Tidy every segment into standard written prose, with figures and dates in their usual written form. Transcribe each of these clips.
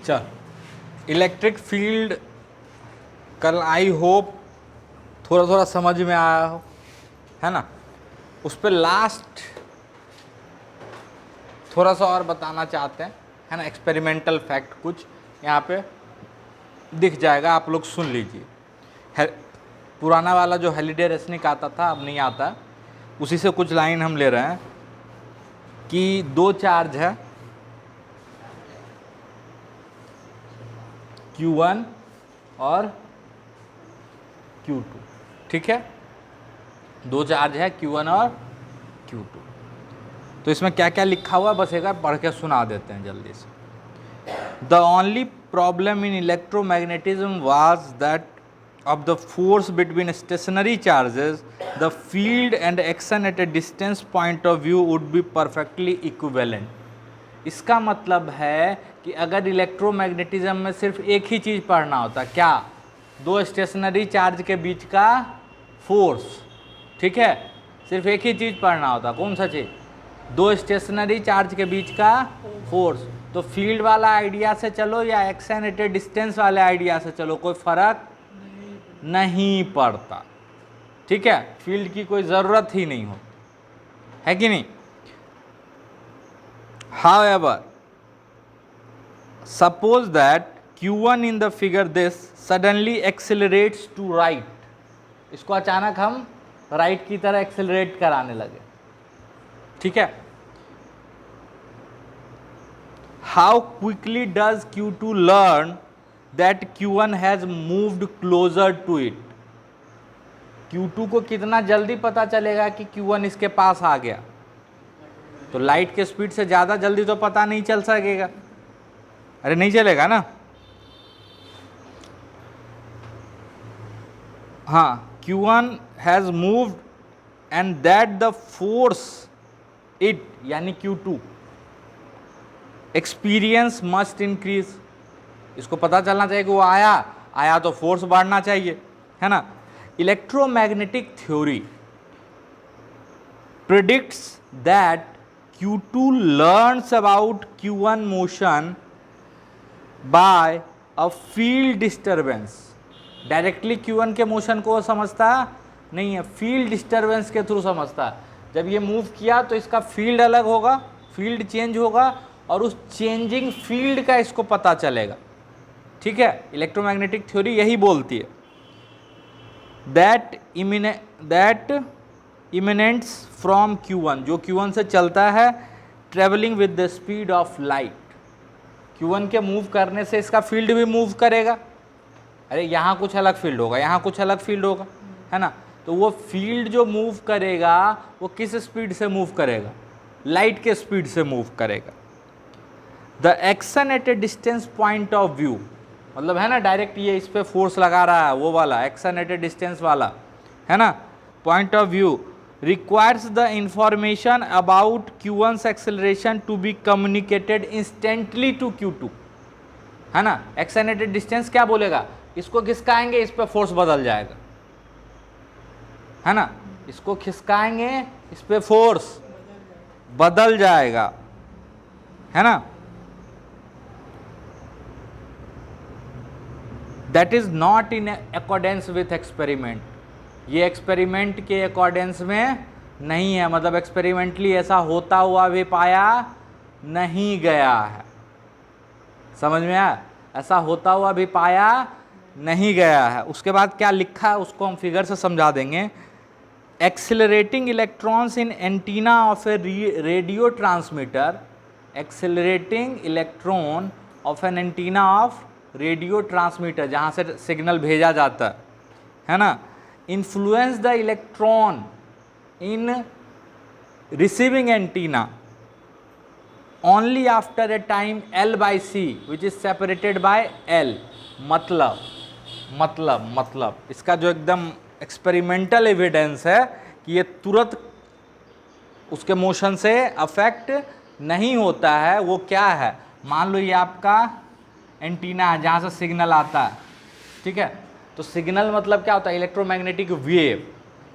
चल, electric field कल I hope थोड़ा थोड़ा समझ में आया हो, है ना। उस पर लास्ट थोड़ा सा और बताना चाहते हैं, है ना। एक्सपेरिमेंटल फैक्ट कुछ यहाँ पे दिख जाएगा, आप लोग सुन लीजिए। पुराना वाला जो हेलिडे रेसनिक आता था अब नहीं आता, उसी से कुछ लाइन हम ले रहे हैं कि दो चार्ज है Q1 और Q2, ठीक है। दो चार्ज है Q1 और Q2। तो इसमें क्या क्या लिखा हुआ है बस एक बार पढ़ के सुना देते हैं जल्दी से। The only problem in electromagnetism was that of the force between stationary charges, the field and action at a distance point of view would be perfectly equivalent. इसका मतलब है कि अगर इलेक्ट्रोमैग्नेटिज्म में सिर्फ एक ही चीज़ पढ़ना होता, क्या, दो स्टेशनरी चार्ज के बीच का फोर्स, ठीक है, सिर्फ एक ही चीज़ पढ़ना होता, कौन सा चीज़, दो स्टेशनरी चार्ज के बीच का फोर्स, तो फील्ड वाला आइडिया से चलो या एक्शन एट ए डिस्टेंस वाले आइडिया से चलो, कोई फर्क नहीं पड़ता, ठीक है। फील्ड की कोई ज़रूरत ही नहीं होती, है कि नहीं। However, suppose that Q1 in the figure this suddenly accelerates to right, इसको अचानक हम राइट की तरह एक्सेलरेट कराने लगे, ठीक है। How quickly does Q2 learn that Q1 has moved closer to it? Q2 को कितना जल्दी पता चलेगा कि Q1 इसके पास आ गया। तो लाइट के स्पीड से ज़्यादा जल्दी तो पता नहीं चल सकेगा, अरे नहीं चलेगा ना। हाँ, Q1 has moved and that the force it यानी Q2 experience must increase, इसको पता चलना चाहिए कि वो आया तो फोर्स बढ़ना चाहिए, है ना। Electromagnetic theory predicts that Q2 learns about Q1 motion by a field disturbance. Directly Q1 के मोशन को समझता नहीं है, फील्ड डिस्टर्बेंस के थ्रू समझता है। जब ये मूव किया तो इसका फील्ड अलग होगा, फील्ड चेंज होगा और उस चेंजिंग फील्ड का इसको पता चलेगा, ठीक है। इलेक्ट्रोमैग्नेटिक थ्योरी यही बोलती है दैट इमिनेंट्स फ्रॉम Q1, जो Q1 से चलता है, travelling with the speed of light. Q1 के मूव करने से इसका फील्ड भी मूव करेगा, अरे यहाँ कुछ अलग फील्ड होगा, यहाँ कुछ अलग फील्ड होगा, है ना। तो वो फील्ड जो मूव करेगा वो किस स्पीड से मूव करेगा, लाइट के स्पीड से मूव करेगा। The action at A distance point of view, मतलब है ना डायरेक्ट ये इस पर फोर्स लगा रहा है, वो वाला एक्शन एट ए डिस्टेंस वाला, है ना, point of view requires the information about Q1's acceleration to be communicated instantly to Q2, है ना। एक्शन एट ए डिस्टेंस क्या बोलेगा, इसको खिसकाएंगे इस पे फोर्स बदल जाएगा, है ना, इसको खिसकाएंगे इस पे फोर्स बदल जाएगा, है ना। That is not in accordance with experiment, ये एक्सपेरिमेंट के अकॉर्डेंस में नहीं है, मतलब एक्सपेरिमेंटली ऐसा होता हुआ भी पाया नहीं गया है, समझ में आया, ऐसा होता हुआ भी पाया नहीं गया है। उसके बाद क्या लिखा है उसको हम फिगर से समझा देंगे। Accelerating electrons in antenna of a radio transmitter, accelerating electron of an antenna of radio transmitter, जहाँ से सिग्नल भेजा जाता है ना, influence the electron in receiving antenna only after a time L by C which is separated by L। मतलब इसका जो एकदम एक्सपेरिमेंटल एविडेंस है कि ये तुरंत उसके मोशन से अफेक्ट नहीं होता है, वो क्या है, मान लो ये आपका एंटीना है जहाँ से सिग्नल आता है, ठीक है। तो सिग्नल मतलब क्या होता है, इलेक्ट्रोमैग्नेटिक वेव।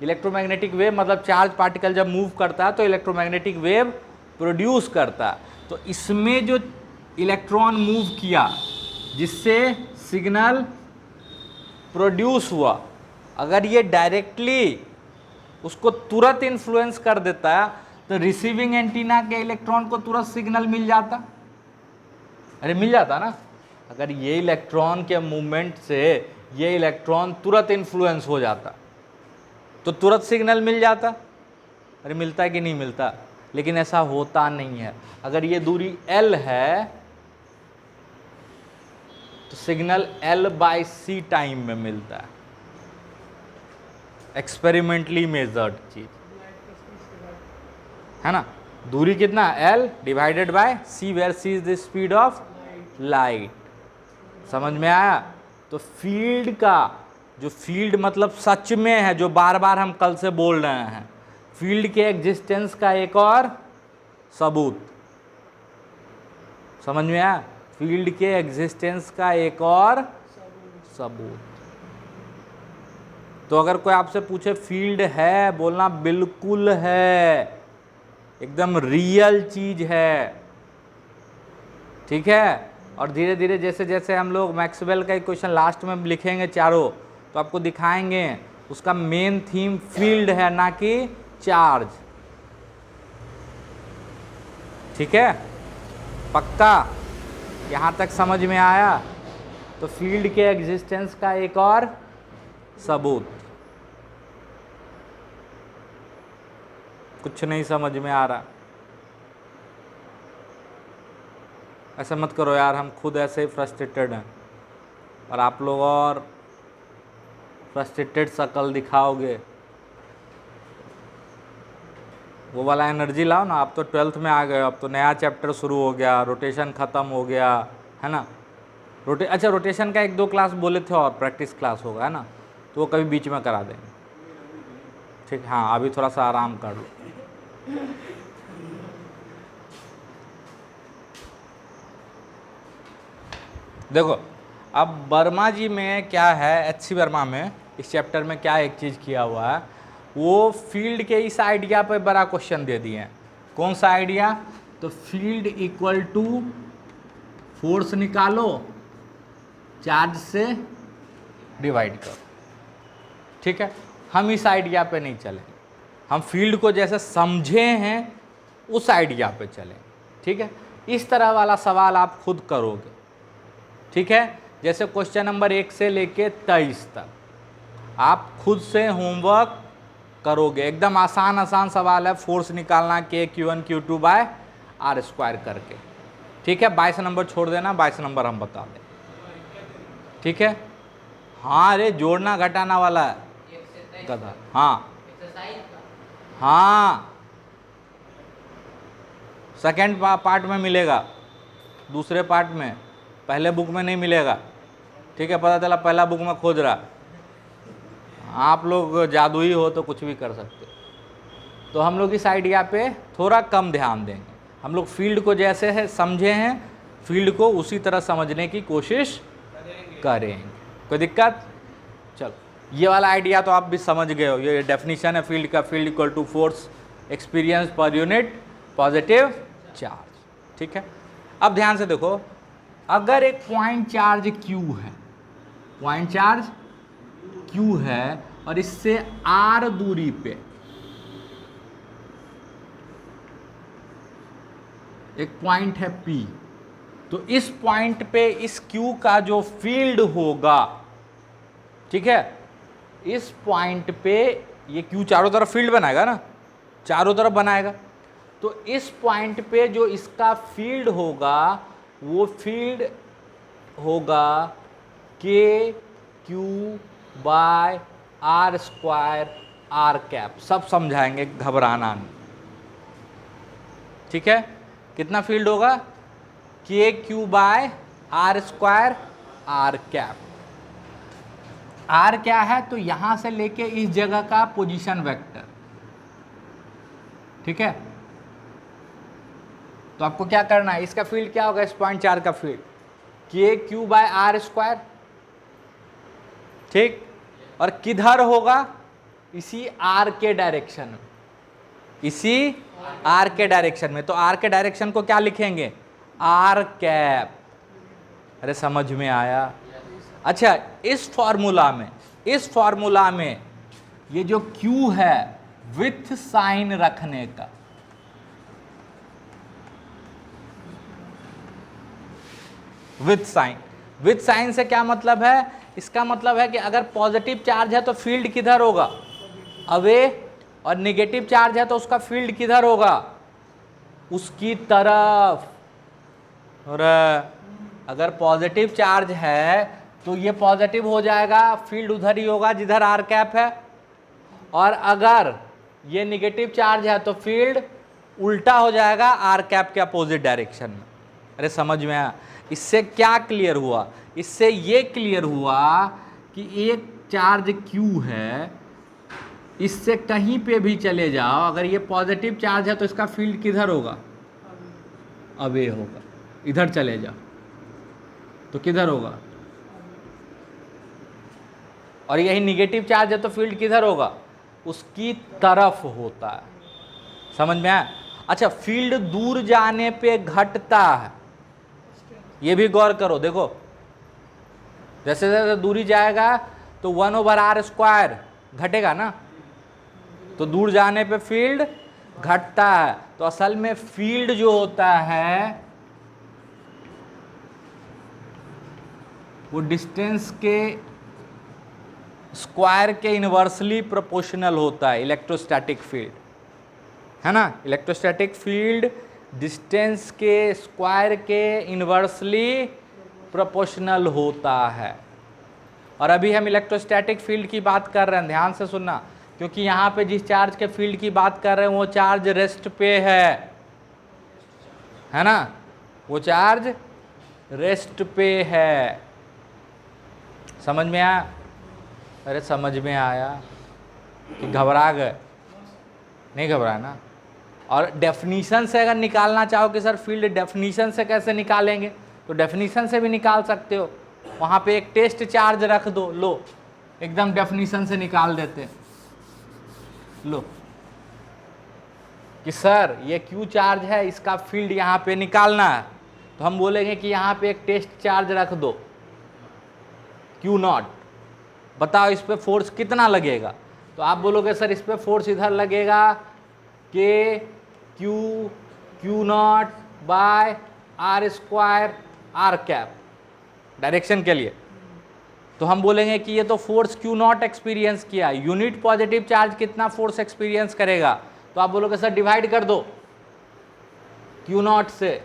इलेक्ट्रोमैग्नेटिक वेव मतलब चार्ज पार्टिकल जब मूव करता है तो इलेक्ट्रोमैग्नेटिक वेव प्रोड्यूस करता है। तो इसमें जो इलेक्ट्रॉन मूव किया जिससे सिग्नल प्रोड्यूस हुआ, अगर ये डायरेक्टली उसको तुरंत इन्फ्लुएंस कर देता है तो रिसीविंग एंटीना के इलेक्ट्रॉन को तुरंत सिग्नल मिल जाता। अरे मिल जाता ना, अगर ये इलेक्ट्रॉन के मूवमेंट से ये इलेक्ट्रॉन तुरंत इन्फ्लुएंस हो जाता तो तुरंत सिग्नल मिल जाता। अरे मिलता है कि नहीं मिलता, लेकिन ऐसा होता नहीं है। अगर ये दूरी L है तो सिग्नल L/c टाइम में मिलता है, एक्सपेरिमेंटली मेजर्ड चीज है ना। दूरी कितना, L divided by c, where c is the speed of light. समझ में आया। तो फील्ड का जो फील्ड मतलब सच में है, जो बार बार हम कल से बोल रहे हैं, फील्ड के एग्जिस्टेंस का एक और सबूत। समझ में आया, फील्ड के एग्जिस्टेंस का एक और सबूत। तो अगर कोई आपसे पूछे फील्ड है, बोलना बिल्कुल है, एकदम रियल चीज है, ठीक है। और धीरे धीरे जैसे जैसे हम लोग मैक्सवेल का एक क्वेश्चन लास्ट में लिखेंगे चारों, तो आपको दिखाएंगे उसका मेन थीम फील्ड है, ना कि चार्ज, ठीक है। पक्का यहाँ तक समझ में आया। तो फील्ड के एग्जिस्टेंस का एक और सबूत। कुछ नहीं समझ में आ रहा, ऐसा मत करो यार, हम खुद ऐसे ही फ्रस्ट्रेटेड हैं और आप लोग और फ्रस्ट्रेटेड शक्ल दिखाओगे। वो वाला एनर्जी लाओ ना। आप तो 12th में आ गए, अब तो नया चैप्टर शुरू हो गया, रोटेशन ख़त्म हो गया है ना। अच्छा रोटेशन का 1-2 क्लास बोले थे और प्रैक्टिस क्लास होगा, है ना, तो वो कभी बीच में करा देंगे, ठीक। हाँ अभी थोड़ा सा आराम कर लो। देखो अब वर्मा जी में क्या है, HC वर्मा में इस चैप्टर में क्या एक चीज़ किया हुआ है, वो फील्ड के इस आइडिया पे बड़ा क्वेश्चन दे दिए हैं। कौन सा आइडिया, तो फील्ड इक्वल टू फोर्स निकालो, चार्ज से डिवाइड करो, ठीक है। हम इस आइडिया पे नहीं चलेंगे, हम फील्ड को जैसे समझे हैं उस आइडिया पे चलेंगे, ठीक है। इस तरह वाला सवाल आप खुद करोगे, ठीक है। जैसे क्वेश्चन नंबर 1 से लेके 23 तक आप खुद से होमवर्क करोगे। एकदम आसान आसान सवाल है, फोर्स निकालना K Q1 Q2 bye R² करके, ठीक है। 22 नंबर छोड़ देना, 22 नंबर हम बता दें, ठीक है। हाँ अरे जोड़ना घटाना वाला है गधा, हाँ हाँ सेकेंड पार्ट में मिलेगा, दूसरे पार्ट में, पहले बुक में नहीं मिलेगा, ठीक है। पता चला पहला बुक में खोज रहा, आप लोग जादुई हो तो कुछ भी कर सकते। तो हम लोग इस आइडिया पे थोड़ा कम ध्यान देंगे। हम लोग फील्ड को जैसे है समझे हैं, फील्ड को उसी तरह समझने की कोशिश करेंगे। कोई दिक्कत, चलो ये वाला आइडिया तो आप भी समझ गए हो, ये डेफिनेशन है फील्ड का, field equal to force experience per unit positive charge, ठीक है। अब ध्यान से देखो, अगर एक पॉइंट चार्ज Q है, पॉइंट चार्ज Q है और इससे R दूरी पे एक पॉइंट है P, तो इस पॉइंट पे इस Q का जो फील्ड होगा, ठीक है, इस पॉइंट पे ये Q चारों तरफ फील्ड बनाएगा ना, चारों तरफ बनाएगा। तो इस पॉइंट पे जो इसका फील्ड होगा वो फील्ड होगा KQ बाय R² R²। सब समझाएंगे, घबराना नहीं, ठीक है। कितना फील्ड होगा, KQ bye R² R²। R क्या है, तो यहां से लेके इस जगह का पोजीशन वेक्टर, ठीक है। तो आपको क्या करना है, इसका फील्ड क्या होगा, इस पॉइंट चार्ज का फील्ड KQ बाय R², ठीक। और किधर होगा, इसी R के डायरेक्शन में, इसी R के डायरेक्शन में। तो R के डायरेक्शन को क्या लिखेंगे, R², अरे समझ में आया? अच्छा, इस फॉर्मूला में ये जो Q है विथ साइन रखने का, विथ साइन से क्या मतलब है? इसका मतलब है कि अगर पॉजिटिव चार्ज है तो फील्ड किधर होगा? अवे, और नेगेटिव चार्ज है तो उसका फील्ड किधर होगा? उसकी तरफ। और अगर पॉजिटिव चार्ज है तो ये पॉजिटिव हो जाएगा, फील्ड उधर ही होगा जिधर आर कैप है, और अगर ये नेगेटिव चार्ज है तो फील्ड उल्टा हो जाएगा आर कैप के अपोजिट डायरेक्शन में। अरे समझ में आया? इससे क्या क्लियर हुआ? इससे ये क्लियर हुआ कि एक चार्ज Q है, इससे कहीं पे भी चले जाओ, अगर ये पॉजिटिव चार्ज है तो इसका फील्ड किधर होगा? अवे होगा। इधर चले जाओ तो किधर होगा? और यही निगेटिव चार्ज है तो फील्ड किधर होगा? उसकी तरफ होता है। समझ में आया? अच्छा, फील्ड दूर जाने पे घटता है, ये भी गौर करो। देखो, जैसे जैसे दूरी जाएगा तो 1/r² घटेगा ना, तो दूर जाने पे फील्ड घटता है। तो असल में फील्ड जो होता है वो डिस्टेंस के स्क्वायर के इनवर्सली प्रोपोर्शनल होता है, इलेक्ट्रोस्टैटिक फील्ड, है ना? इलेक्ट्रोस्टैटिक फील्ड डिस्टेंस के स्क्वायर के इनवर्सली प्रोपोर्शनल होता है। और अभी हम इलेक्ट्रोस्टैटिक फील्ड की बात कर रहे हैं, ध्यान से सुनना, क्योंकि यहाँ पे जिस चार्ज के फील्ड की बात कर रहे हैं वो चार्ज रेस्ट पे है ना? वो चार्ज रेस्ट पे है। समझ में आया? अरे समझ में आया कि घबरा गए? नहीं घबरा ना? और डेफिनीशन से अगर निकालना चाहो कि सर फील्ड डेफिनीशन से कैसे निकालेंगे, तो डेफिनीशन से भी निकाल सकते हो। वहाँ पे एक टेस्ट चार्ज रख दो, लो एकदम डेफिनीशन से निकाल देते हैं। लो कि सर ये Q चार्ज है, इसका फील्ड यहाँ पे निकालना है, तो हम बोलेंगे कि यहाँ पे एक टेस्ट चार्ज रख दो Q0, बताओ इस पे फोर्स कितना लगेगा? तो आप बोलोगे सर इस पे फोर्स इधर लगेगा Q0/r² आर कैप डायरेक्शन के लिए। तो हम बोलेंगे कि ये तो फोर्स Q0 एक्सपीरियंस किया, यूनिट पॉजिटिव चार्ज कितना फोर्स एक्सपीरियंस करेगा? तो आप बोलोगे सर डिवाइड कर दो Q0 से।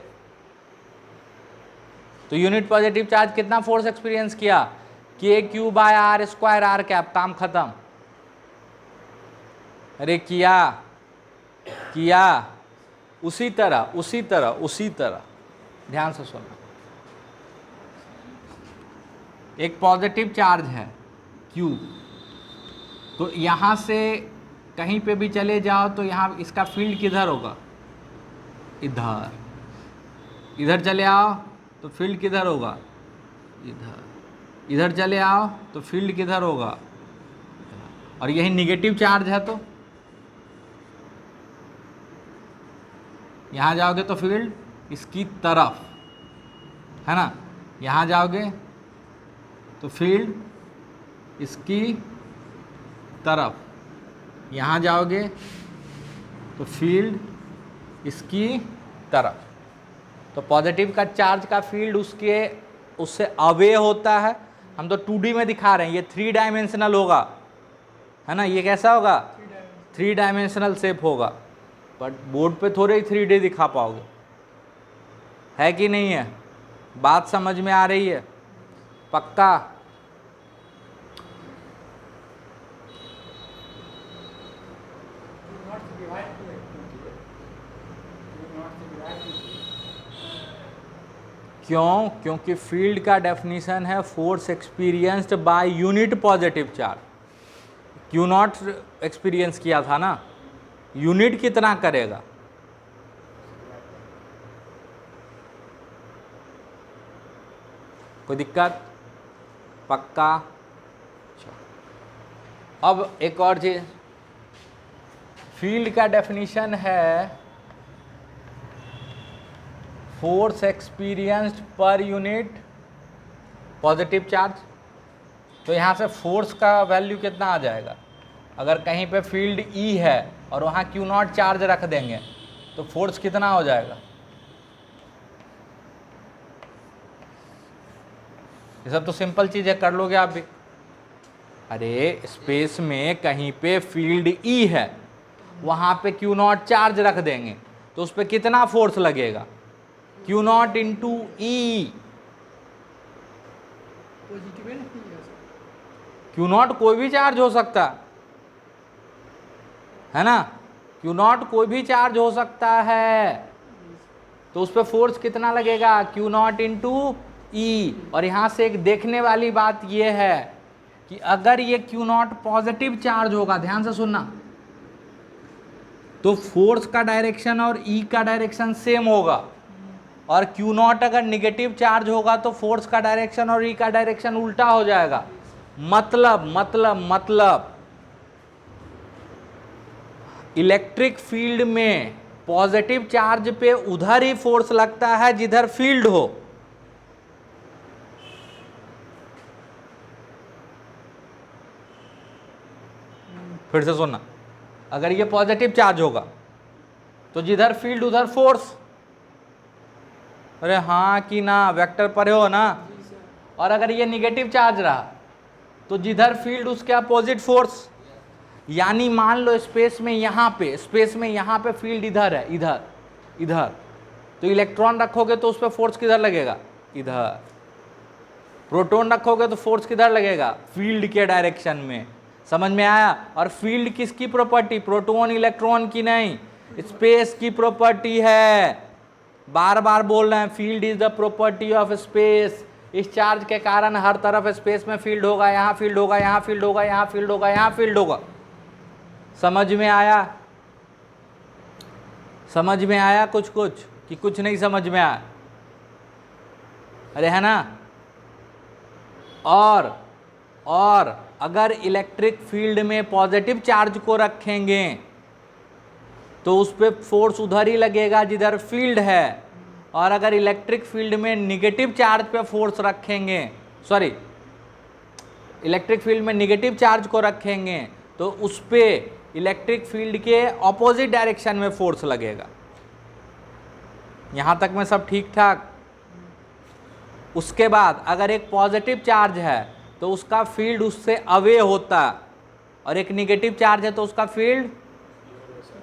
तो यूनिट पॉजिटिव चार्ज कितना फोर्स एक्सपीरियंस किया? KQ/r² आर कैप, काम खत्म। अरे किया उसी तरह ध्यान से सुनना। एक पॉजिटिव चार्ज है Q, तो यहाँ से कहीं पे भी चले जाओ तो यहाँ इसका फील्ड किधर होगा? इधर चले आओ तो फील्ड किधर होगा? इधर चले आओ तो फील्ड किधर होगा? और यही निगेटिव चार्ज है तो यहाँ जाओगे तो फील्ड इसकी तरफ, है ना? यहाँ जाओगे तो फील्ड इसकी तरफ, यहाँ जाओगे तो फील्ड इसकी तरफ। तो पॉजिटिव का चार्ज का फील्ड उससे अवे होता है। हम तो 2D में दिखा रहे हैं, ये 3 डायमेंशनल होगा, है ना? ये कैसा होगा? 3 डायमेंशनल शेप होगा, बट बोर्ड पे थोड़े ही 3D दिखा पाओगे, है कि नहीं है? बात समझ में आ रही है? पक्का? क्यों? क्योंकि फील्ड का डेफिनेशन है force experienced by unit positive charge. Q0 experience किया था ना, यूनिट कितना करेगा? कोई दिक्कत? पक्का? अब एक और चीज, फील्ड का डेफिनेशन है फोर्स एक्सपीरियंस्ड पर यूनिट पॉजिटिव चार्ज। तो यहाँ से फोर्स का वैल्यू कितना आ जाएगा, अगर कहीं पे फील्ड E है और वहाँ Q0 चार्ज रख देंगे तो फोर्स कितना हो जाएगा। ये सब तो सिंपल चीज़ है, कर लोगे आप भी। अरे स्पेस में कहीं पे फील्ड E है, वहाँ पे Q0 चार्ज रख देंगे तो उस पर कितना फोर्स लगेगा, Q0 इंटू E। Q0 कोई भी चार्ज हो सकता है ना, Q0 कोई भी चार्ज हो सकता है, तो उस पर फोर्स कितना लगेगा, Q0 इंटू E। और यहाँ से एक देखने वाली बात यह है कि अगर ये Q0 पॉजिटिव चार्ज होगा, ध्यान से सुनना, तो फोर्स का डायरेक्शन और E का डायरेक्शन सेम होगा, और Q0 अगर निगेटिव चार्ज होगा तो फोर्स का डायरेक्शन और E का डायरेक्शन उल्टा हो जाएगा। मतलब इलेक्ट्रिक फील्ड में पॉजिटिव चार्ज पे उधर ही फोर्स लगता है जिधर फील्ड हो। फिर से सुनना, अगर ये पॉजिटिव चार्ज होगा तो जिधर फील्ड उधर फोर्स। अरे हाँ कि ना, वेक्टर पढ़े हो ना। और अगर ये निगेटिव चार्ज रहा तो जिधर फील्ड उसके अपोजिट फोर्स। यानी मान लो स्पेस में यहाँ पे फील्ड इधर है, इधर, तो इलेक्ट्रॉन रखोगे तो उस पर फोर्स किधर लगेगा, इधर। प्रोटॉन रखोगे तो फोर्स किधर लगेगा, फील्ड के डायरेक्शन में। समझ में आया। और फील्ड किसकी प्रॉपर्टी, प्रोटॉन इलेक्ट्रॉन की नहीं, स्पेस की प्रॉपर्टी है। बार बार बोल रहे हैं, field is the property of space. इस चार्ज के कारण हर तरफ स्पेस में फील्ड होगा, यहाँ फील्ड होगा, यहाँ फील्ड होगा, यहाँ फील्ड होगा, यहाँ फील्ड होगा। समझ में आया, समझ में आया कुछ कि कुछ नहीं समझ में आया। अरे है ना। और अगर इलेक्ट्रिक फील्ड में पॉजिटिव चार्ज को रखेंगे तो उस पर फोर्स उधर ही लगेगा जिधर फील्ड है, और अगर इलेक्ट्रिक फील्ड में निगेटिव चार्ज पे फोर्स रखेंगे, इलेक्ट्रिक फील्ड में निगेटिव चार्ज को रखेंगे तो उस पर इलेक्ट्रिक फील्ड के ऑपोजिट डायरेक्शन में फोर्स लगेगा। यहाँ तक में सब ठीक ठाक। उसके बाद अगर एक पॉजिटिव चार्ज है तो उसका फील्ड उससे अवे होता, और एक निगेटिव चार्ज है तो उसका फील्ड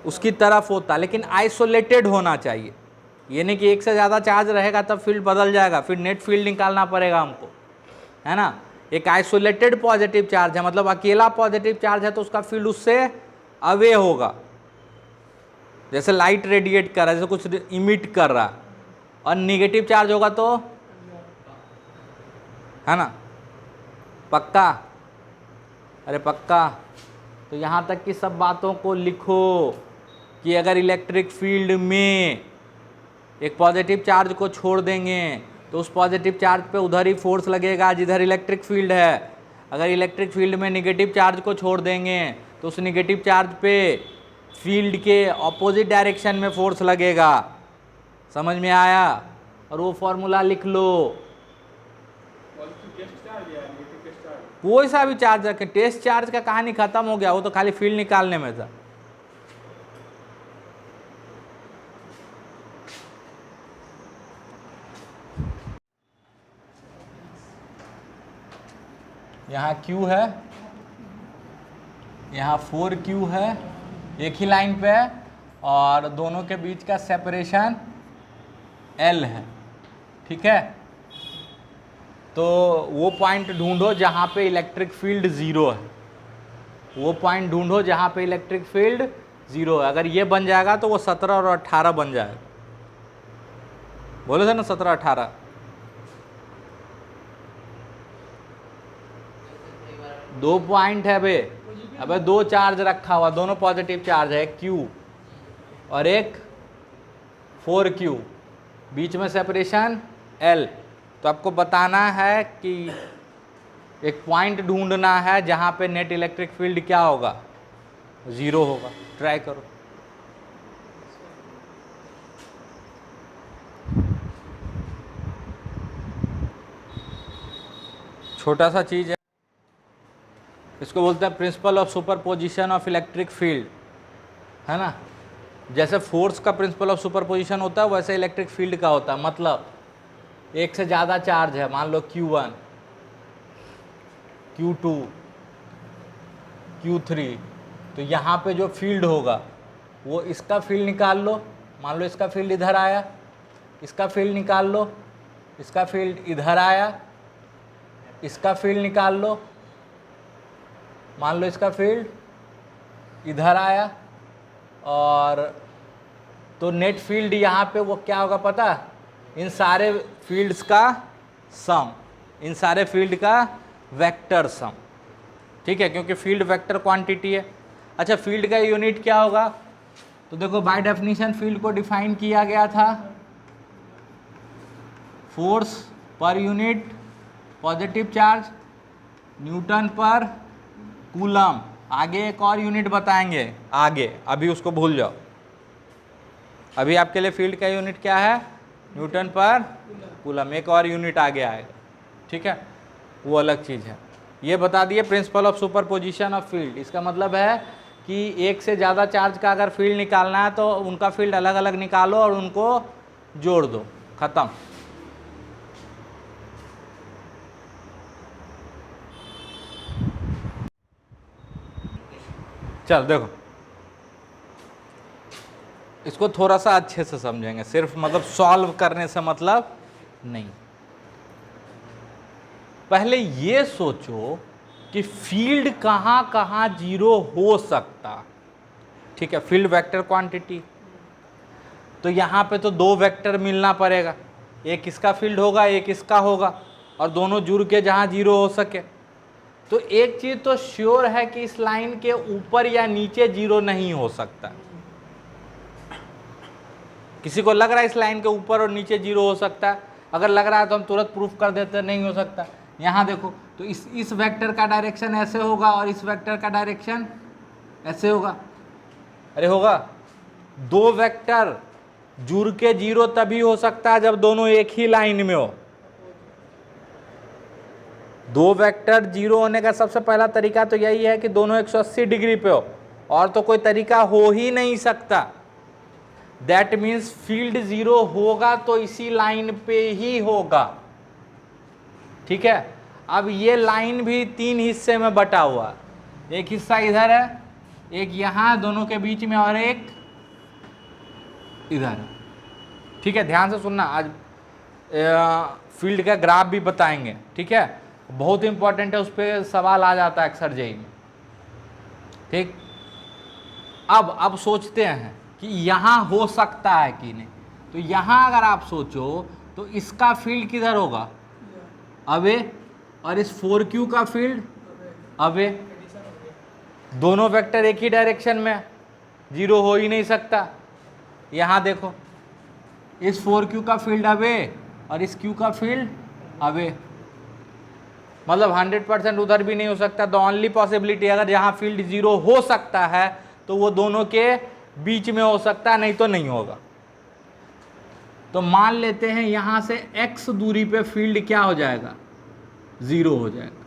उसकी तरफ होता, लेकिन आइसोलेटेड होना चाहिए। ये नहीं कि एक से ज़्यादा चार्ज रहेगा तब फील्ड बदल जाएगा, फिर नेट फील्ड निकालना पड़ेगा हमको, है ना। एक आइसोलेटेड पॉजिटिव चार्ज है, मतलब अकेला पॉजिटिव चार्ज है तो उसका फील्ड उससे अवे होगा, जैसे लाइट रेडिएट कर रहा है, जैसे कुछ इमिट कर रहा है। और निगेटिव चार्ज होगा तो, है ना, पक्का। अरे पक्का। तो यहाँ तक की सब बातों को लिखो कि अगर इलेक्ट्रिक फील्ड में एक पॉजिटिव चार्ज को छोड़ देंगे तो उस पॉजिटिव चार्ज पे उधर ही फोर्स लगेगा जिधर इलेक्ट्रिक फील्ड है। अगर इलेक्ट्रिक फील्ड में निगेटिव चार्ज को छोड़ देंगे तो उस निगेटिव चार्ज पे फील्ड के ऑपोजिट डायरेक्शन में फोर्स लगेगा। समझ में आया। और वो फॉर्मूला लिख लो। कोई सा भी चार्ज रखें, टेस्ट चार्ज का कहानी खत्म हो गया, वो तो खाली फील्ड निकालने में था। यहाँ Q है, यहाँ 4Q है, एक ही लाइन पे है, और दोनों के बीच का सेपरेशन L है। ठीक है। तो वो पॉइंट ढूंढो जहाँ पे इलेक्ट्रिक फील्ड ज़ीरो है, वो पॉइंट ढूंढो जहाँ पे इलेक्ट्रिक फील्ड ज़ीरो है। अगर ये बन जाएगा तो वो 17 और 18 बन जाएगा। बोले थे ना 17 18। दो पॉइंट है बे, अबे दो चार्ज रखा हुआ, दोनों पॉजिटिव चार्ज है, एक Q और एक 4Q, बीच में सेपरेशन L। तो आपको बताना है कि एक पॉइंट ढूंढना है जहाँ पे नेट इलेक्ट्रिक फील्ड क्या होगा, ज़ीरो होगा। ट्राई करो। छोटा सा चीज़ है, इसको बोलते हैं principle of superposition of electric field, है ना। जैसे फोर्स का प्रिंसिपल ऑफ सुपरपोजिशन होता है वैसे इलेक्ट्रिक फील्ड का होता है। मतलब एक से ज़्यादा चार्ज है, मान लो Q1, Q2, Q3, तो यहाँ पे जो फील्ड होगा वो इसका फील्ड निकाल लो। मान लो इसका फील्ड इधर आया, इसका फील्ड निकाल लो, इसका फील्ड इधर आया, इसका फील्ड निकाल लो, मान लो इसका फील्ड इधर आया, और तो नेट फील्ड यहाँ पे वो क्या होगा पता, इन सारे फील्ड्स का सम, इन सारे फील्ड का वेक्टर सम, ठीक है, क्योंकि फील्ड वेक्टर क्वांटिटी है। अच्छा, फील्ड का यूनिट क्या होगा, तो देखो बाय डेफिनेशन फील्ड को डिफाइन किया गया था फोर्स पर यूनिट पॉजिटिव चार्ज न्यूटन पर कूलम। आगे एक और यूनिट बताएंगे आगे, अभी उसको भूल जाओ। अभी आपके लिए फील्ड का यूनिट क्या है, न्यूटन पर कूलम। एक और यूनिट आगे आएगा, ठीक है, वो अलग चीज़ है। ये बता दिए principle of superposition of field. इसका मतलब है कि एक से ज़्यादा चार्ज का अगर फील्ड निकालना है तो उनका फील्ड अलग अलग निकालो और उनको जोड़ दो, ख़त्म। चल देखो, इसको थोड़ा सा अच्छे से समझेंगे, सिर्फ मतलब सॉल्व करने से मतलब नहीं। पहले ये सोचो कि फील्ड कहाँ कहाँ जीरो हो सकता, ठीक है, फील्ड वेक्टर क्वांटिटी। तो यहाँ पे तो दो वेक्टर मिलना पड़ेगा, एक इसका फील्ड होगा एक इसका होगा, और दोनों जुड़ के जहाँ जीरो हो सके। तो एक चीज़ तो श्योर है कि इस लाइन के ऊपर या नीचे जीरो नहीं हो सकता। किसी को लग रहा है इस लाइन के ऊपर और नीचे जीरो हो सकता है? अगर लग रहा है तो हम तुरंत प्रूफ कर देते हैं नहीं हो सकता। यहाँ देखो, तो इस वेक्टर का डायरेक्शन ऐसे होगा और इस वेक्टर का डायरेक्शन ऐसे होगा। अरे होगा, दो वेक्टर जुड़ के जीरो तभी हो सकता है जब दोनों एक ही लाइन में हो। दो वेक्टर जीरो होने का सबसे पहला तरीका तो यही है कि दोनों 180 डिग्री पे हो, और तो कोई तरीका हो ही नहीं सकता। दैट मीन्स फील्ड जीरो होगा तो इसी लाइन पे ही होगा, ठीक है। अब ये लाइन भी तीन हिस्से में बटा हुआ, एक हिस्सा इधर है, एक यहाँ दोनों के बीच में, और एक इधर, ठीक है। ध्यान से सुनना, आज फील्ड का ग्राफ भी बताएंगे, ठीक है, बहुत इंपॉर्टेंट है, उस पर सवाल आ जाता है अक्सर जेईई में, ठीक। अब सोचते हैं कि यहाँ हो सकता है कि नहीं। तो यहाँ अगर आप सोचो तो इसका फील्ड किधर होगा, अवे, और इस 4Q का फील्ड अवे। दोनों वेक्टर एक ही डायरेक्शन में, जीरो हो ही नहीं सकता। यहाँ देखो, इस 4Q का फील्ड अवे और इस Q का फील्ड अवे, मतलब 100% उधर भी नहीं हो सकता। द ओनली पॉसिबिलिटी, अगर यहाँ फील्ड जीरो हो सकता है तो वो दोनों के बीच में हो सकता है, नहीं तो नहीं होगा। तो मान लेते हैं यहाँ से x दूरी पे फील्ड क्या हो जाएगा, जीरो हो जाएगा।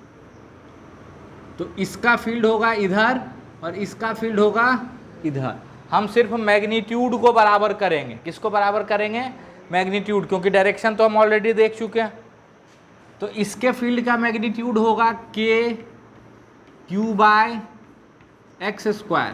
तो इसका फील्ड होगा इधर और इसका फील्ड होगा इधर। हम सिर्फ मैग्नीट्यूड को बराबर करेंगे। किसको बराबर करेंगे, मैग्नीट्यूड, क्योंकि डायरेक्शन तो हम ऑलरेडी देख चुके हैं। तो इसके फील्ड का मैग्नीट्यूड होगा KQ/x²,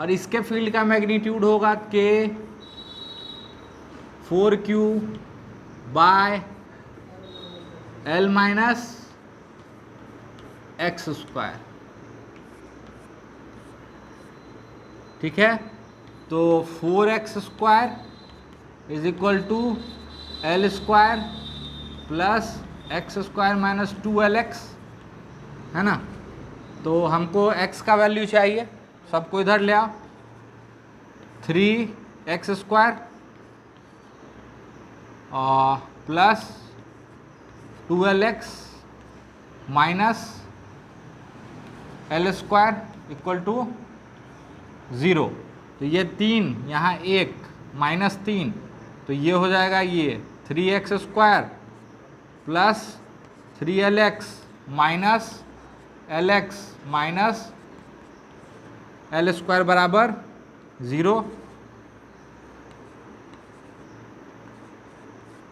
और इसके फील्ड का मैग्नीट्यूड होगा K4Q/L-x², ठीक है। तो 4x² is equal to L² plus x² minus 2LX, है ना। तो हमको x का वैल्यू चाहिए, सबको इधर ले आओ, 3x² और plus 2LX minus L² equal to 0। तो ये 3 यहाँ 1 माइनस 3, तो ये हो जाएगा ये 3x² plus 3LX minus L x minus L square बराबर 0,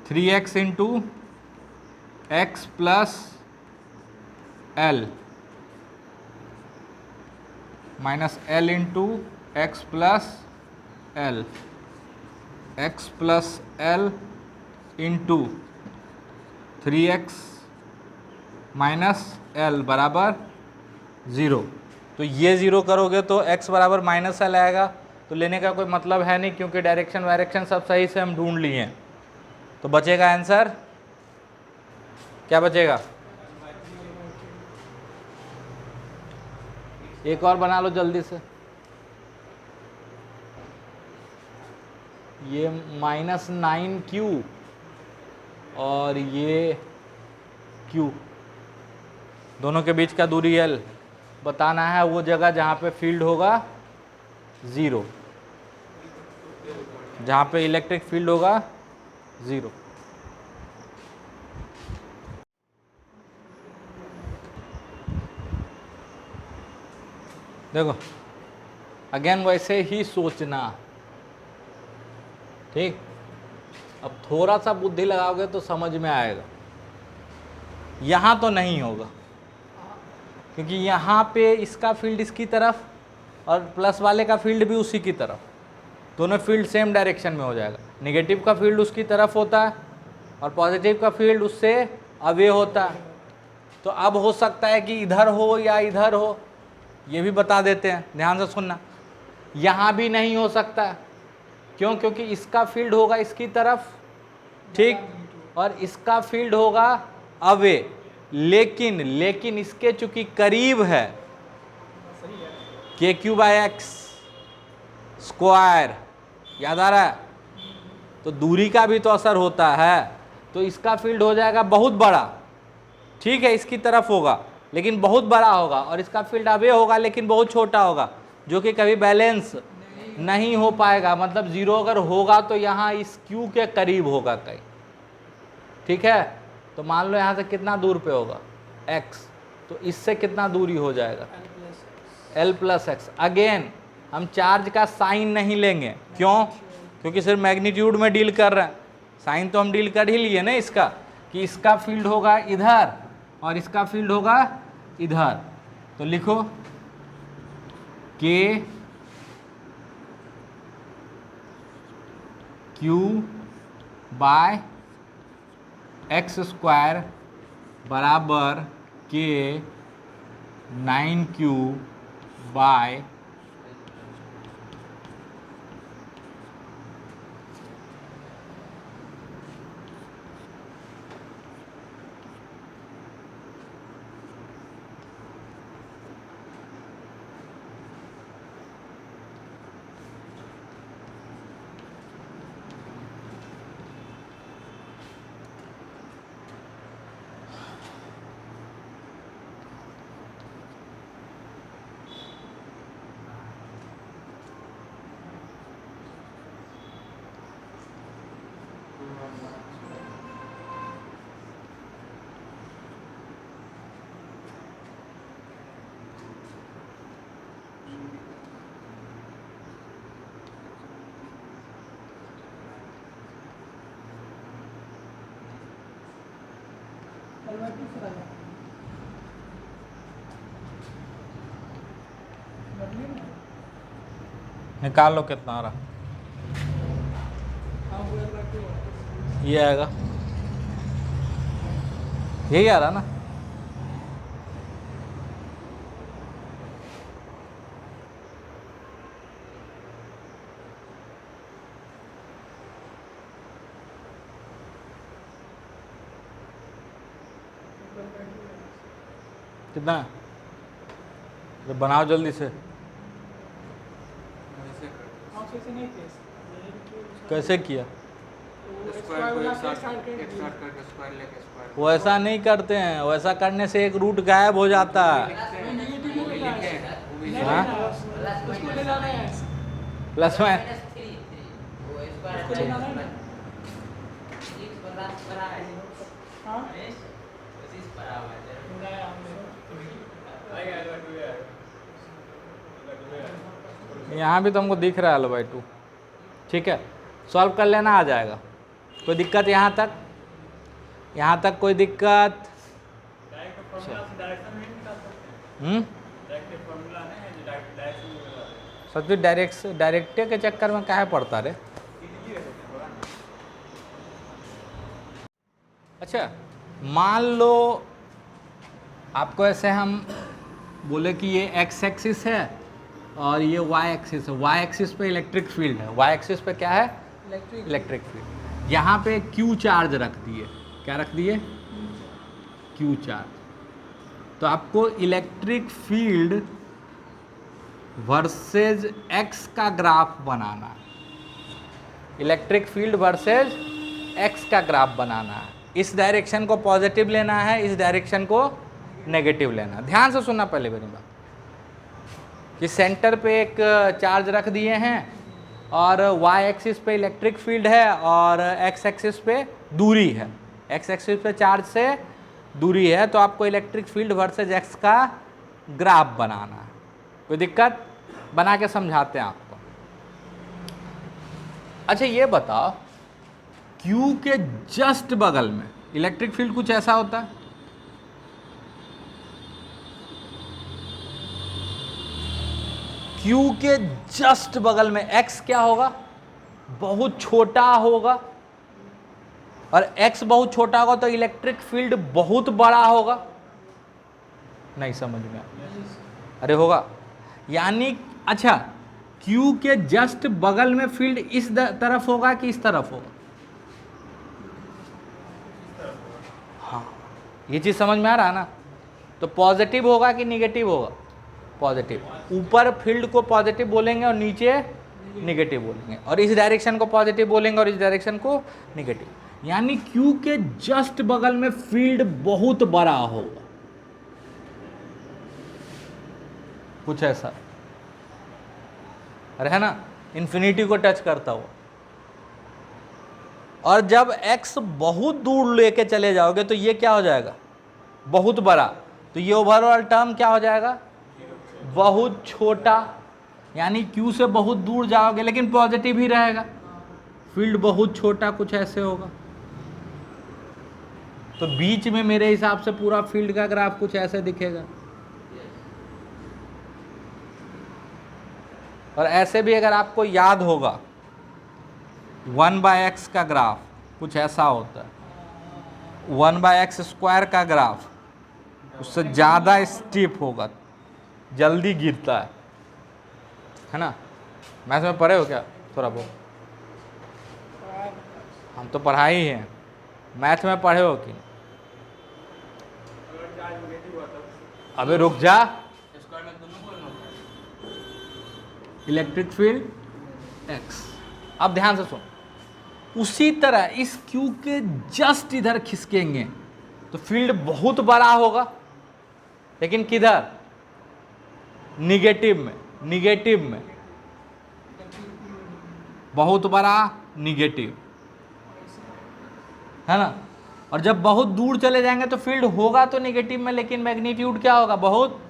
3x into x plus L minus L into x plus L, x plus L into 3x minus L बराबर 0। तो ये 0 करोगे तो x बराबर माइनस एल आएगा, तो लेने का कोई मतलब है नहीं क्योंकि डायरेक्शन वायरेक्शन सब सही से हम ढूंढ लिए हैं। तो बचेगा आंसर, क्या बचेगा? एक और बना लो जल्दी से। ये -9q और ये q, दोनों के बीच का दूरी l। बताना है वो जगह जहाँ पे फील्ड होगा 0, जहाँ पे इलेक्ट्रिक फील्ड होगा 0। देखो अगेन वैसे ही सोचना, ठीक। अब थोड़ा सा बुद्धि लगाओगे तो समझ में आएगा। यहाँ तो नहीं होगा क्योंकि यहाँ पे इसका फील्ड इसकी तरफ और प्लस वाले का फील्ड भी उसी की तरफ, दोनों फील्ड सेम डायरेक्शन में हो जाएगा। नेगेटिव का फील्ड उसकी तरफ होता है और पॉजिटिव का फील्ड उससे अवे होता है। तो अब हो सकता है कि इधर हो या इधर हो, ये भी बता देते हैं, ध्यान से सुनना। यहाँ भी नहीं हो सकता, क्यों? क्योंकि इसका फील्ड होगा इसकी तरफ, ठीक, और इसका फील्ड होगा अवे। लेकिन इसके चूंकि करीब है KQ/X स्क्वायर, याद आ रहा है? तो दूरी का भी तो असर होता है। तो इसका फील्ड हो जाएगा बहुत बड़ा, ठीक है, इसकी तरफ होगा लेकिन बहुत बड़ा होगा, और इसका फील्ड अवे होगा लेकिन बहुत छोटा होगा, जो कि कभी बैलेंस नहीं हो पाएगा। मतलब 0 अगर होगा तो यहाँ इस Q के करीब होगा कहीं, ठीक है। तो मान लो यहाँ से कितना दूर पे होगा x, तो इससे कितना दूरी हो जाएगा l+x। अगेन हम चार्ज का साइन नहीं लेंगे, क्यों? क्योंकि सिर्फ मैग्नीट्यूड में डील कर रहे हैं, साइन तो हम डील कर ही लिए ना इसका, कि इसका फील्ड होगा इधर और इसका फील्ड होगा इधर। तो लिखो KQ/X स्क्वायर बराबर K9Q/। निकाल लो कितना आ रहा, ये आएगा, यही आ रहा ना। कितना? तो बनाओ जल्दी से। कैसे किया? वो ऐसा नहीं करते हैं, वैसा करने से एक रूट गायब हो जाता है। हाँ? प्लस में यहाँ भी तुमको दिख रहा है L/2। ठीक है, सॉल्व कर लेना, आ जाएगा। कोई दिक्कत यहाँ तक? यहाँ तक कोई दिक्कत? सच भी डायरेक्टे के चक्कर में काहे पड़ता रे? अच्छा, मान लो आपको ऐसे हम बोले कि ये x एक्सिस है और ये y एक्सिस है। y एक्सिस पे इलेक्ट्रिक फील्ड है, y एक्सिस पे क्या है? Electric field. यहाँ पे q चार्ज रख दिए। क्या रख दिए? q charge. तो आपको इलेक्ट्रिक फील्ड वर्सेज x का ग्राफ बनाना है। इलेक्ट्रिक फील्ड वर्सेज x का ग्राफ बनाना है। इस डायरेक्शन को पॉजिटिव लेना है, इस डायरेक्शन को नेगेटिव लेना। ध्यान से सुनना पहले मेरी बात कि सेंटर पे एक चार्ज रख दिए हैं और y एक्सिस पे इलेक्ट्रिक फील्ड है और x एक्सिस पे दूरी है। x एक्सिस पे चार्ज से दूरी है, तो आपको इलेक्ट्रिक फील्ड वर्सेज x का ग्राफ बनाना है। कोई दिक्कत? बना के समझाते हैं आपको। अच्छा ये बताओ, Q के जस्ट बगल में इलेक्ट्रिक फील्ड कुछ ऐसा होता है। Q के जस्ट बगल में x क्या होगा? बहुत छोटा होगा। और x बहुत छोटा होगा तो इलेक्ट्रिक फील्ड बहुत बड़ा होगा। नहीं समझ में? अरे होगा। यानी अच्छा, Q के जस्ट बगल में फील्ड इस तरफ होगा कि इस तरफ होगा? हाँ, ये चीज समझ में आ रहा है ना? तो पॉजिटिव होगा कि निगेटिव होगा? पॉजिटिव। ऊपर फील्ड को पॉजिटिव बोलेंगे और नीचे निगेटिव बोलेंगे, और इस डायरेक्शन को पॉजिटिव बोलेंगे और इस डायरेक्शन को निगेटिव। यानी Q के जस्ट बगल में फील्ड बहुत बड़ा होगा, कुछ ऐसा। अरे है ना, इन्फिनिटी को टच करता हुआ। और जब x बहुत दूर लेके चले जाओगे तो ये क्या हो जाएगा? बहुत बड़ा। तो ये ओवरऑल टर्म क्या हो जाएगा? बहुत छोटा। यानी Q से बहुत दूर जाओगे लेकिन पॉजिटिव ही रहेगा, फील्ड बहुत छोटा, कुछ ऐसे होगा। तो बीच में मेरे हिसाब से पूरा फील्ड का ग्राफ कुछ ऐसे दिखेगा। और ऐसे भी अगर आपको याद होगा 1/x का ग्राफ कुछ ऐसा होता है, 1/x² का ग्राफ उससे ज़्यादा स्टीप होगा, जल्दी गिरता है ना? मैथ में पढ़े हो क्या थोड़ा बहुत? हम तो पढ़ाई ही हैं, मैथ में पढ़े हो कि? अबे रुक जा, इलेक्ट्रिक फील्ड x। अब ध्यान से सुन, उसी तरह इस Q के जस्ट इधर खिसकेंगे तो फील्ड बहुत बड़ा होगा, लेकिन किधर? निगेटिव में। निगेटिव में बहुत बड़ा, निगेटिव, है ना? और जब बहुत दूर चले जाएंगे तो फील्ड होगा तो निगेटिव में, लेकिन मैग्नीट्यूड क्या होगा? बहुत।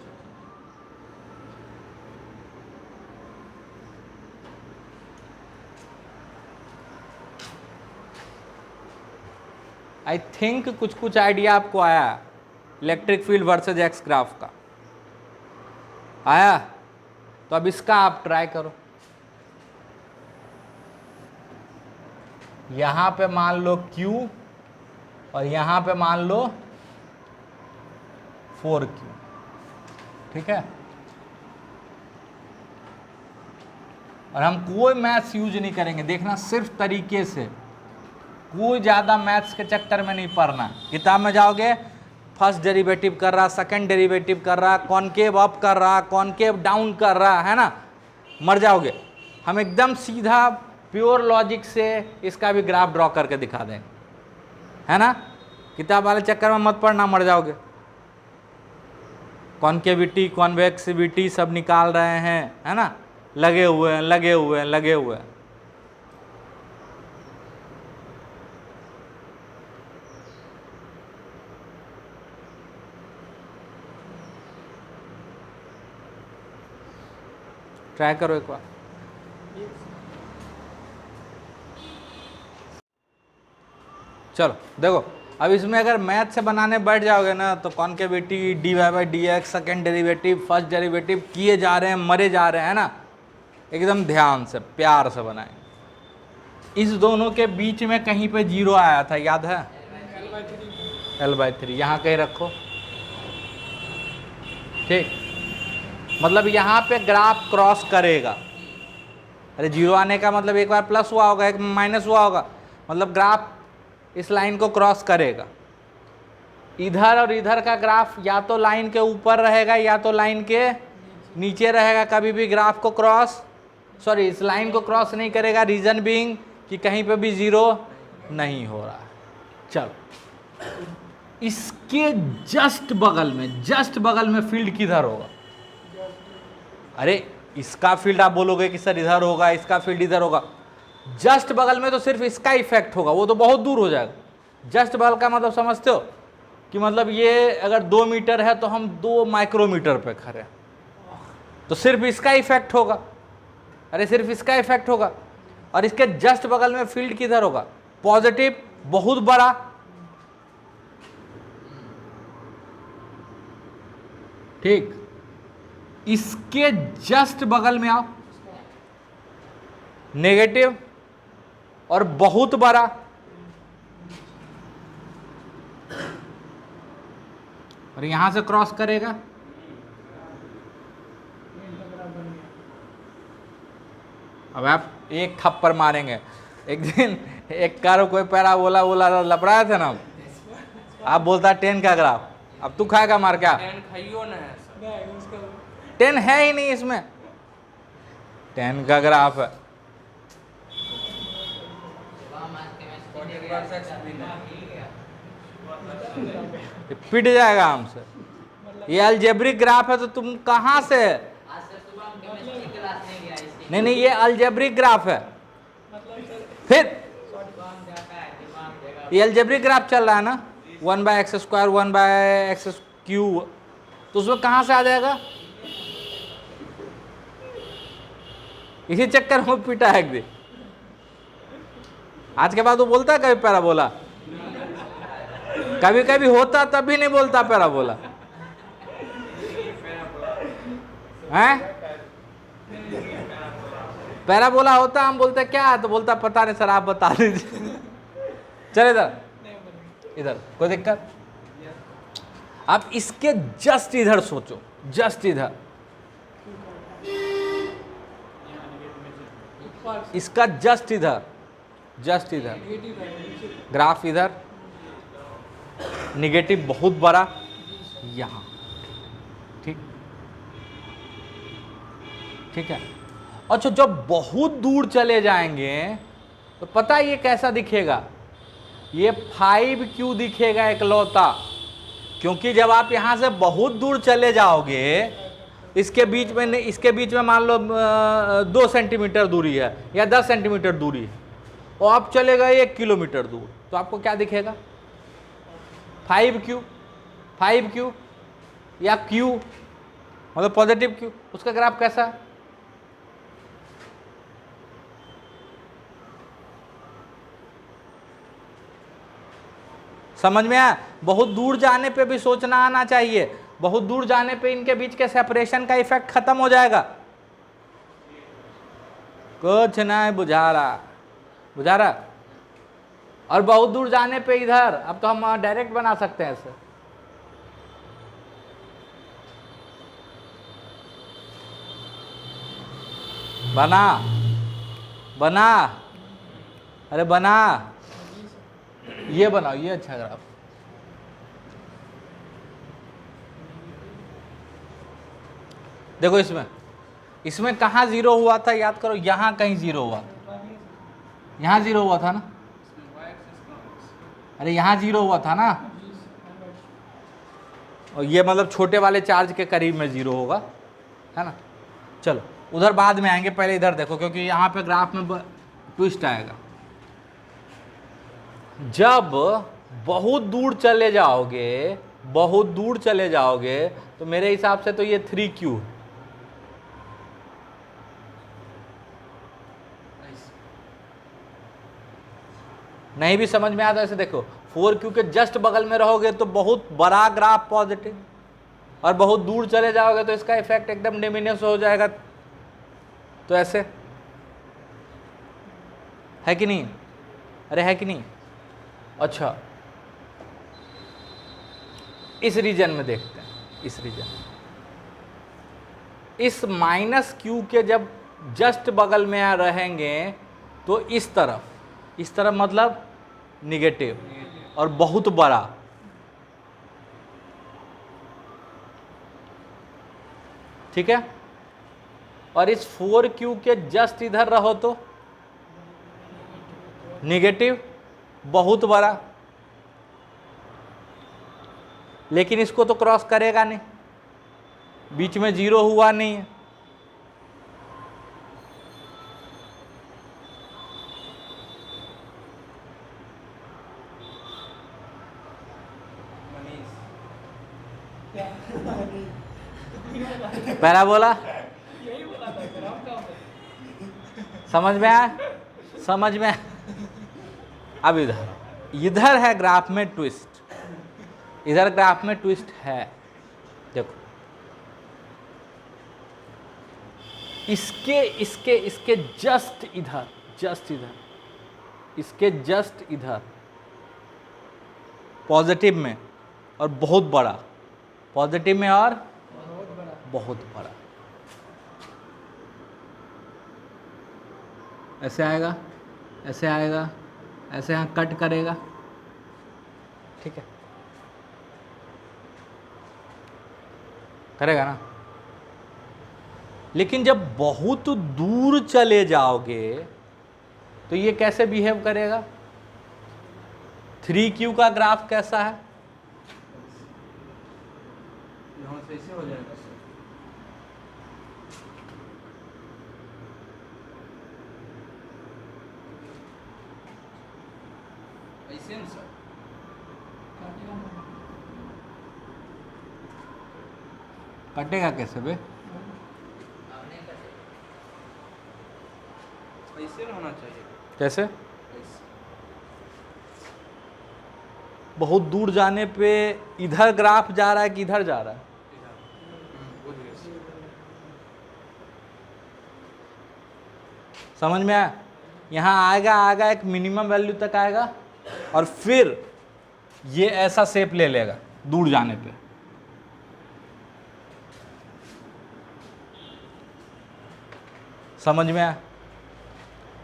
आई थिंक कुछ कुछ आइडिया आपको आया electric field versus x graph का। आया? तो अब इसका आप ट्राई करो। यहां पे मान लो Q और यहां पे मान लो 4Q, ठीक है? और हम कोई मैथ्स यूज नहीं करेंगे, देखना सिर्फ तरीके से, कोई ज़्यादा मैथ्स के चक्कर में नहीं पढ़ना। किताब में जाओगे, फर्स्ट डेरिवेटिव कर रहा, सेकंड डेरिवेटिव कर रहा, कॉनकेव अप कर रहा, कॉनकेव डाउन कर रहा, है ना? मर जाओगे। हम एकदम सीधा प्योर लॉजिक से इसका भी ग्राफ ड्रॉ करके दिखा देंगे, है ना? किताब वाले चक्कर में मत पढ़ना, मर जाओगे। कॉन्केविटी, कॉन्वेक्सिविटी सब निकाल रहे हैं, है ना? लगे हुए हैं, लगे हुए हैं, लगे हुए हैं। ट्राई करो एक बार। चलो देखो, अब इसमें अगर मैथ से बनाने बैठ जाओगे ना तो concavity, d y by d x, second derivative, first derivative किए जा रहे हैं, मरे जा रहे हैं ना। एकदम ध्यान से प्यार से बनाएंगे। इस दोनों के बीच में कहीं पे जीरो आया था, याद है? L/3 यहाँ कहीं रखो, ठीक। मतलब यहाँ पे ग्राफ क्रॉस करेगा। अरे जीरो आने का मतलब एक बार प्लस हुआ होगा, एक माइनस हुआ होगा, मतलब ग्राफ इस लाइन को क्रॉस करेगा। इधर और इधर का ग्राफ या तो लाइन के ऊपर रहेगा या तो लाइन के नीचे रहेगा। कभी भी ग्राफ को क्रॉस, सॉरी, इस लाइन को क्रॉस नहीं करेगा। रीजन बीइंग कि कहीं पे भी जीरो नहीं हो रहा है। चलो, इसके जस्ट बगल में फील्ड किधर होगा? अरे इसका फील्ड आप बोलोगे कि सर इधर होगा, इसका फील्ड इधर होगा। जस्ट बगल में तो सिर्फ इसका इफेक्ट होगा, वो तो बहुत दूर हो जाएगा। जस्ट बगल का मतलब समझते हो कि मतलब ये अगर 2 मीटर है तो हम 2 माइक्रोमीटर पे खड़े हैं, तो सिर्फ इसका इफेक्ट होगा। अरे सिर्फ इसका इफेक्ट होगा। और इसके जस्ट बगल में फील्ड किधर होगा? पॉजिटिव, बहुत बड़ा। ठीक, इसके जस्ट बगल में आओ, नेगेटिव और बहुत बड़ा। और यहां से क्रॉस करेगा। अब आप एक थप्पड़ मारेंगे। एक दिन एक कार कोई पैरा बोला लपड़ाया था ना, आप बोलता 10 का ग्राफ, अब तू खाएगा मार क्या? 10 खाइयो ना, 10 है ही नहीं इसमें, 10 का ग्राफ है। पिट जाएगा हमसे। ये अलजेब्रिक ग्राफ है तो तुम कहां से? नहीं, ये अलजेब्रिक ग्राफ है। फिर ये अलजेब्रिक ग्राफ चल रहा है ना, 1/x², 1/x³, तो उसमें कहां से आ जाएगा? इसी चक्कर में पिटा है एक दिन। आज के बाद वो बोलता है कभी पैराबोला, कभी कभी होता तब भी नहीं बोलता पैराबोला हैं। पैराबोला होता, हम बोलते क्या है तो बोलता पता नहीं सर, आप बता दीजिए। चल इधर कोई दिक्कत? आप इसके जस्ट इधर सोचो, जस्ट इधर, इसका जस्ट इधर ग्राफ इधर, निगेटिव बहुत बड़ा यहां। ठीक है। अच्छा, जब बहुत दूर चले जाएंगे तो पता है ये कैसा दिखेगा? ये 5q दिखेगा इकलौता, क्योंकि जब आप यहां से बहुत दूर चले जाओगे, इसके बीच में मान लो 2 सेंटीमीटर दूरी है या 10 सेंटीमीटर दूरी है, और आप चले गए 1 किलोमीटर दूर, तो आपको क्या दिखेगा? 5q या q, मतलब पॉजिटिव q। उसका ग्राफ कैसा है? समझ में आया? बहुत दूर जाने पे भी सोचना आना चाहिए। बहुत दूर जाने पे इनके बीच के सेपरेशन का इफेक्ट खत्म हो जाएगा। कुछ नहीं बुझा रहा। और बहुत दूर जाने पे इधर, अब तो हम डायरेक्ट बना सकते हैं इसे। बना, अरे बना, ये बनाओ, ये अच्छा ग्राफ। देखो इसमें कहाँ जीरो हुआ था, याद करो। यहाँ कहीं जीरो हुआ था, यहाँ जीरो हुआ था ना। अरे यहाँ जीरो हुआ था ना, और ये मतलब छोटे वाले चार्ज के करीब में जीरो होगा, है ना। चलो उधर बाद में आएंगे, पहले इधर देखो, क्योंकि यहाँ पे ग्राफ में ट्विस्ट आएगा। जब बहुत दूर चले जाओगे तो मेरे हिसाब से तो ये 3q, नहीं भी समझ में आता ऐसे देखो, 4Q के जस्ट बगल में रहोगे तो बहुत बड़ा ग्राफ पॉजिटिव, और बहुत दूर चले जाओगे तो इसका इफेक्ट एकदम डिमिनिश हो जाएगा। तो ऐसे है कि नहीं? अरे है कि नहीं? अच्छा, इस रीजन में देखते हैं, इस रीजन, इस -Q के जब जस्ट बगल में रहेंगे तो इस तरफ मतलब निगेटिव और बहुत बड़ा, ठीक है। और इस 4Q के जस्ट इधर रहो तो निगेटिव बहुत बड़ा, लेकिन इसको तो क्रॉस करेगा नहीं, बीच में 0 हुआ नहीं है। पहला बोला, समझ में आया? समझ में? अब इधर है ग्राफ में ट्विस्ट, इधर ग्राफ में ट्विस्ट है। देखो, इसके जस्ट इधर, इसके जस्ट इधर पॉजिटिव में और बहुत बड़ा, पॉजिटिव में और बहुत बड़ा, ऐसे आएगा, ऐसे आएगा, ऐसे यहाँ कट करेगा, ठीक है, करेगा ना। लेकिन जब बहुत दूर चले जाओगे तो ये कैसे बिहेव करेगा? 3Q का ग्राफ कैसा है? यहाँ से ऐसे हो जाएगा सर, ऐसे ना सर, कटेगा कैसे बे? ऐसे ना होना चाहिए। कैसे? ऐसे। बहुत दूर जाने पे इधर ग्राफ जा रहा है कि इधर जा रहा है? समझ में आया? यहाँ आएगा एक मिनिमम वैल्यू तक आएगा और फिर ये ऐसा शेप ले लेगा दूर जाने पे। समझ में आया?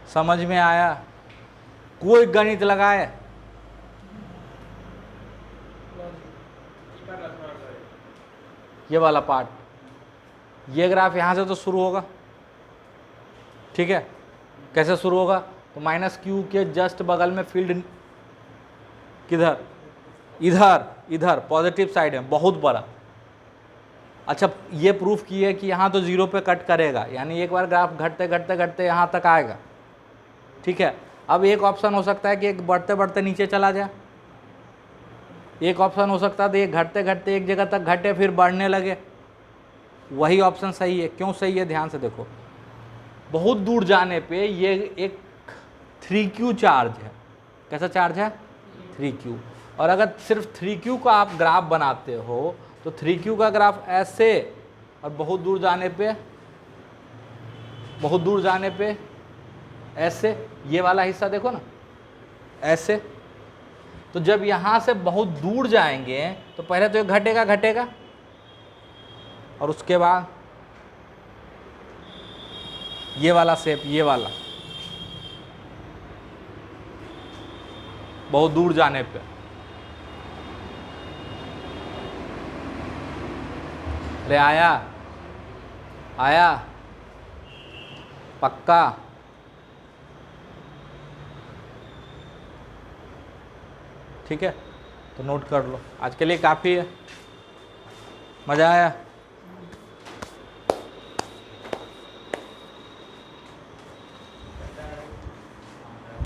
समझ में आया? कोई गणित लगाए? ये वाला पार्ट, ये ग्राफ यहाँ से तो शुरू होगा, ठीक है। कैसे शुरू होगा? तो -Q के जस्ट बगल में फील्ड किधर? इधर पॉजिटिव साइड है, बहुत बड़ा। अच्छा, ये प्रूफ किए कि यहाँ तो 0 पे कट करेगा, यानी एक बार ग्राफ घटते घटते घटते यहाँ तक आएगा, ठीक है। अब एक ऑप्शन हो सकता है कि एक बढ़ते बढ़ते नीचे चला जाए, एक ऑप्शन हो सकता है तो ये घटते घटते एक जगह तक घटे फिर बढ़ने लगे, वही ऑप्शन सही है। क्यों सही है? ध्यान से देखो, बहुत दूर जाने पे ये एक 3Q चार्ज है। कैसा चार्ज है? 3Q। और अगर सिर्फ 3Q का आप ग्राफ बनाते हो तो 3Q का ग्राफ ऐसे, और बहुत दूर जाने पे ऐसे, ये वाला हिस्सा देखो ना, ऐसे। तो जब यहाँ से बहुत दूर जाएंगे तो पहले तो ये घटेगा और उसके बाद ये वाला शेप, ये वाला बहुत दूर जाने पे। अरे आया पक्का? ठीक है, तो नोट कर लो। आज के लिए काफ़ी है। मज़ा आया?